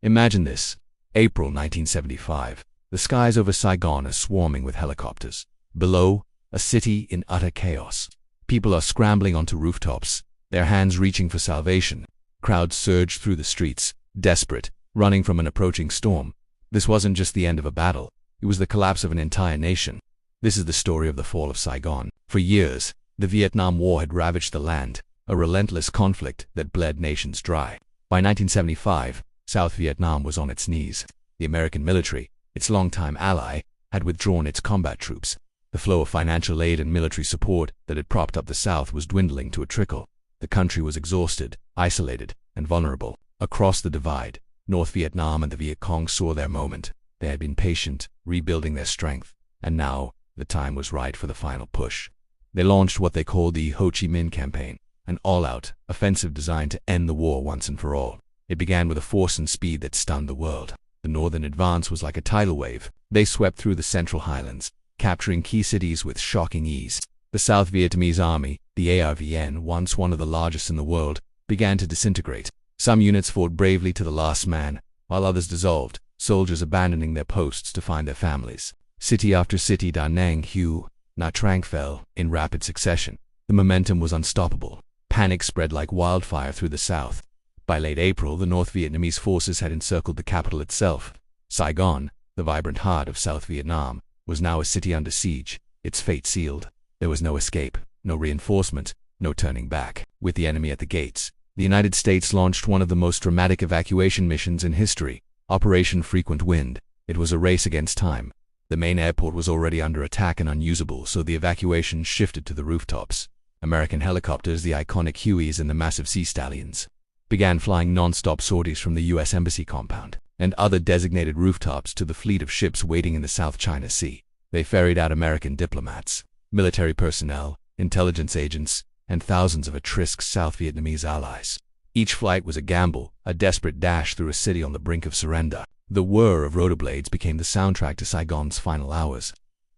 Imagine this. April 1975. The skies over Saigon are swarming with helicopters. Below, a city in utter chaos. People are scrambling onto rooftops, their hands reaching for salvation. Crowds surge through the streets, desperate, running from an approaching storm. This wasn't just the end of a battle. It was the collapse of an entire nation. This is the story of the Fall of Saigon. For years, the Vietnam War had ravaged the land, a relentless conflict that bled nations dry. By 1975, South Vietnam was on its knees. The American military, its longtime ally, had withdrawn its combat troops. The flow of financial aid and military support that had propped up the South was dwindling to a trickle. The country was exhausted, isolated, and vulnerable. Across the divide, North Vietnam and the Viet Cong saw their moment. They had been patient, rebuilding their strength, and now the time was right for the final push. They launched what they called the Ho Chi Minh Campaign, an all-out, offensive designed to end the war once and for all. It began with a force and speed that stunned the world. The northern advance was like a tidal wave. They swept through the central highlands, capturing key cities with shocking ease. The South Vietnamese army, the ARVN, once one of the largest in the world, began to disintegrate. Some units fought bravely to the last man, while others dissolved, soldiers abandoning their posts to find their families. City after city, Da Nang, Hue, Nha Trang fell in rapid succession. The momentum was unstoppable. Panic spread like wildfire through the south. By late April, the North Vietnamese forces had encircled the capital itself. Saigon, the vibrant heart of South Vietnam, was now a city under siege, its fate sealed. There was no escape, no reinforcement, no turning back. With the enemy at the gates, the United States launched one of the most dramatic evacuation missions in history, Operation Frequent Wind. It was a race against time. The main airport was already under attack and unusable, so the evacuation shifted to the rooftops. American helicopters, the iconic Hueys and the massive Sea Stallions, began flying non-stop sorties from the U.S. Embassy compound and other designated rooftops to the fleet of ships waiting in the South China Sea. They ferried out American diplomats, military personnel, intelligence agents, and thousands of at-risk South Vietnamese allies. Each flight was a gamble, a desperate dash through a city on the brink of surrender. The whir of rotorblades became the soundtrack to Saigon's final hours,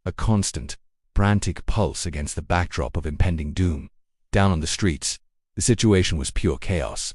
a constant, frantic pulse against the backdrop of impending doom. Down on the streets, the situation was pure chaos.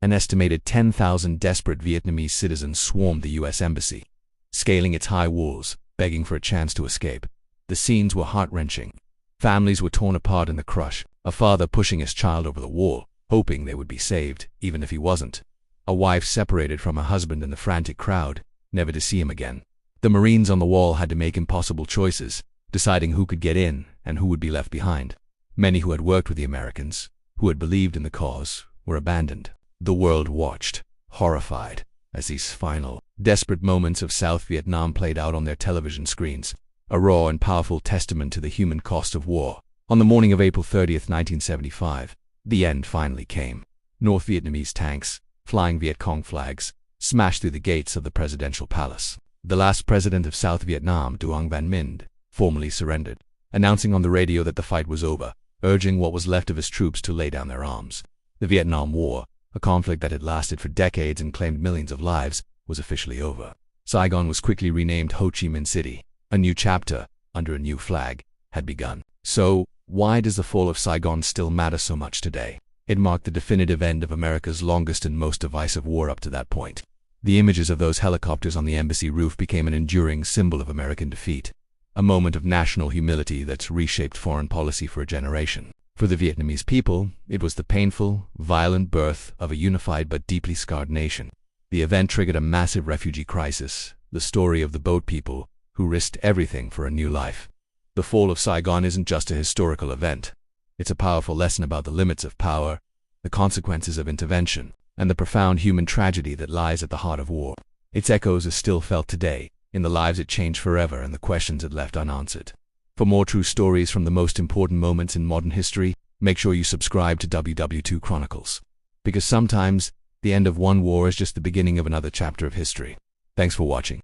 An estimated 10,000 desperate Vietnamese citizens swarmed the U.S. Embassy, scaling its high walls, begging for a chance to escape. The scenes were heart-wrenching. Families were torn apart in the crush, a father pushing his child over the wall, hoping they would be saved, even if he wasn't. A wife separated from her husband in the frantic crowd, never to see him again. The Marines on the wall had to make impossible choices, deciding who could get in and who would be left behind. Many who had worked with the Americans, who had believed in the cause, were abandoned. The world watched, horrified, as these final, desperate moments of South Vietnam played out on their television screens, a raw and powerful testament to the human cost of war. On the morning of April 30th, 1975, the end finally came. North Vietnamese tanks, flying Viet Cong flags, smashed through the gates of the presidential palace. The last president of South Vietnam, Duong Van Minh, formally surrendered, announcing on the radio that the fight was over, urging what was left of his troops to lay down their arms. The Vietnam War, a conflict that had lasted for decades and claimed millions of lives, was officially over. Saigon was quickly renamed Ho Chi Minh City. A new chapter, under a new flag, had begun. So, why does the fall of Saigon still matter so much today? It marked the definitive end of America's longest and most divisive war up to that point. The images of those helicopters on the embassy roof became an enduring symbol of American defeat, a moment of national humility that reshaped foreign policy for a generation. For the Vietnamese people, it was the painful, violent birth of a unified but deeply scarred nation. The event triggered a massive refugee crisis, the story of the boat people who risked everything for a new life. The fall of Saigon isn't just a historical event. It's a powerful lesson about the limits of power, the consequences of intervention, and the profound human tragedy that lies at the heart of war. Its echoes are still felt today, in the lives it changed forever and the questions it left unanswered. For more true stories from the most important moments in modern history, make sure you subscribe to WW2 Chronicles. Because sometimes, the end of one war is just the beginning of another chapter of history. Thanks for watching.